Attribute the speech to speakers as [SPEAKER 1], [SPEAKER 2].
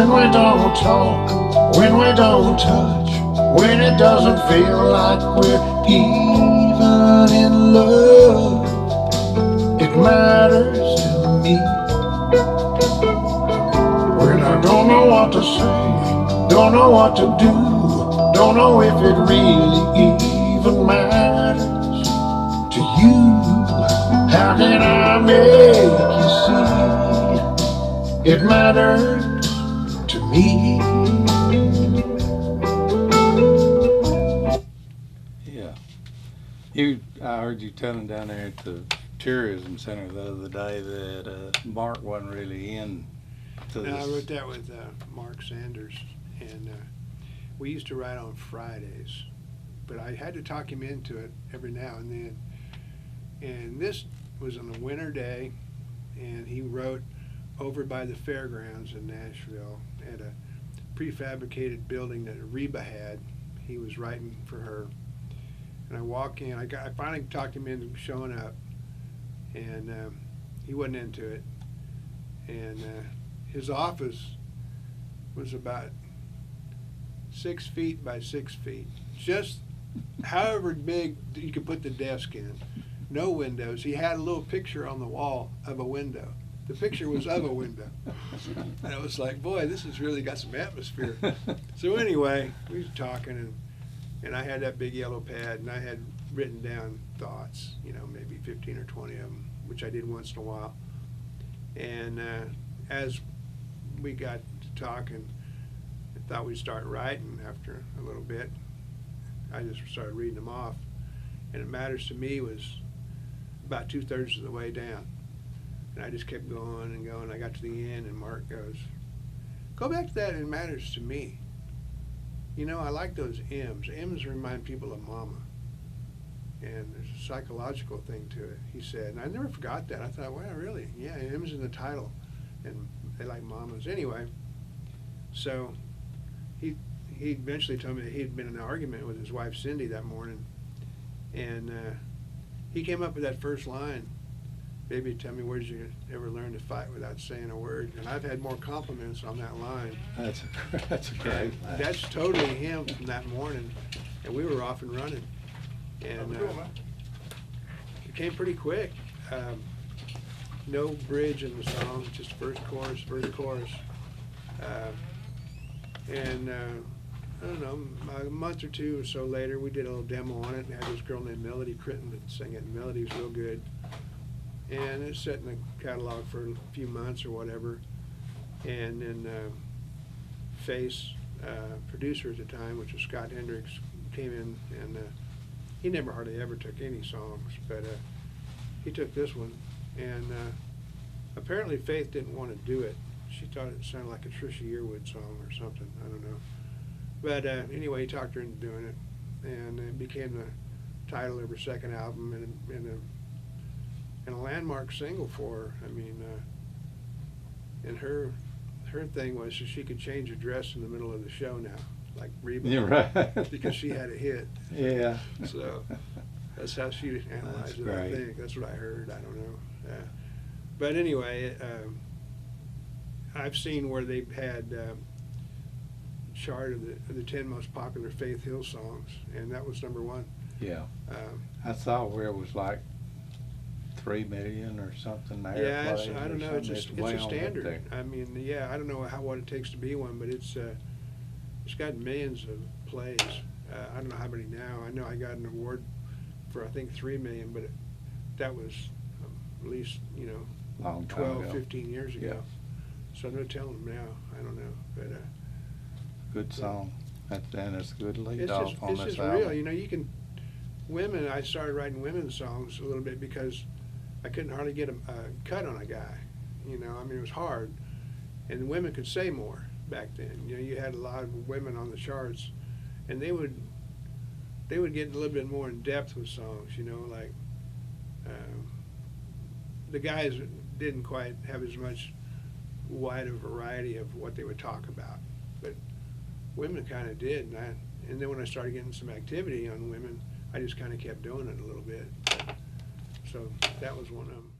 [SPEAKER 1] When we don't talk, when we don't touch, when it doesn't feel like we're even in love, it matters to me. When I don't know what to say, don't know what to do, don't know if it really even matters to you. How can I make you see it matters to me?
[SPEAKER 2] Yeah. I heard you telling down there at the tourism center the other day that Mark wasn't really in to
[SPEAKER 3] No, I
[SPEAKER 2] this.
[SPEAKER 3] wrote that with Mark Sanders, and we used to write on Fridays, but I had to talk him into it every now and then. And this was on a winter day, and he wrote over by the fairgrounds in Nashville at a prefabricated building that Reba had. He was writing for her. And I walk in, I finally talked him into showing up, and he wasn't into it. And his office was about 6 feet by 6 feet, just however big you could put the desk in. No windows. He had a little picture on the wall of a window. The picture was of a window. And I was like, boy, this has really got some atmosphere. So anyway, we was talking, and I had that big yellow pad, and I had written down thoughts, maybe 15 or 20 of them, which I did once in a while. And as we got to talking, I thought we'd start writing after a little bit. I just started reading them off. And It Matters to Me was about 2/3 of the way down. And I just kept going and going. I got to the end, and Mark goes, go back to that, It Matters to Me. I like those M's. M's remind people of mama. And there's a psychological thing to it, he said. And I never forgot that. I thought, well, really? Yeah, M's in the title. And they like mamas. Anyway, so he eventually told me that he'd been in an argument with his wife, Cindy, that morning. And he came up with that first line, baby, tell me, where did you ever learn to fight without saying a word? And I've had more compliments on that line.
[SPEAKER 2] That's a great line.
[SPEAKER 3] That's totally him from that morning. And we were off and running. And it came pretty quick. No bridge in the song, just verse, chorus, verse, chorus. I don't know, a month or two or so later, we did a little demo on it and had this girl named Melody Critton that sang it, and Melody was real good. And it sat in the catalog for a few months or whatever. And then Face, producer at the time, which was Scott Hendricks, came in, and he never hardly ever took any songs, but he took this one. And apparently Faith didn't want to do it. She thought it sounded like a Trisha Yearwood song or something, I don't know. But anyway, he talked her into doing it, and it became the title of her second album, and a landmark single for her. I mean, and her thing was so she could change her dress in the middle of the show now, like Reba.
[SPEAKER 2] You're right.
[SPEAKER 3] Because she had a hit.
[SPEAKER 2] Yeah.
[SPEAKER 3] So that's how she analyzed it, I think. That's what I heard. I don't know. But anyway, I've seen where they've had chart of the 10 most popular Faith Hill songs, and that was #1.
[SPEAKER 2] Yeah. I saw where it was like 3 million or something there.
[SPEAKER 3] Yeah, I don't know. It's a
[SPEAKER 2] way on up
[SPEAKER 3] standard.
[SPEAKER 2] there.
[SPEAKER 3] I mean, yeah, I don't know what it takes to be one, but it's got millions of plays. I don't know how many now. I know I got an award for I think 3 million, but that was at least
[SPEAKER 2] Long time
[SPEAKER 3] 12,
[SPEAKER 2] ago.
[SPEAKER 3] 15 years ago.
[SPEAKER 2] Yeah.
[SPEAKER 3] So I'm not telling them now. I don't know, but
[SPEAKER 2] good song. And it's a good lead
[SPEAKER 3] it's
[SPEAKER 2] off
[SPEAKER 3] just,
[SPEAKER 2] on
[SPEAKER 3] it's
[SPEAKER 2] this
[SPEAKER 3] just
[SPEAKER 2] album.
[SPEAKER 3] real. You can women. I started writing women's songs a little bit because I couldn't hardly get a cut on a guy. I mean, it was hard, and women could say more back then. You had a lot of women on the charts, and they would get a little bit more in depth with songs. Like the guys didn't quite have as much wide a variety of what they would talk about, but women kind of did. And then when I started getting some activity on women, I just kind of kept doing it a little bit. So that was one of them.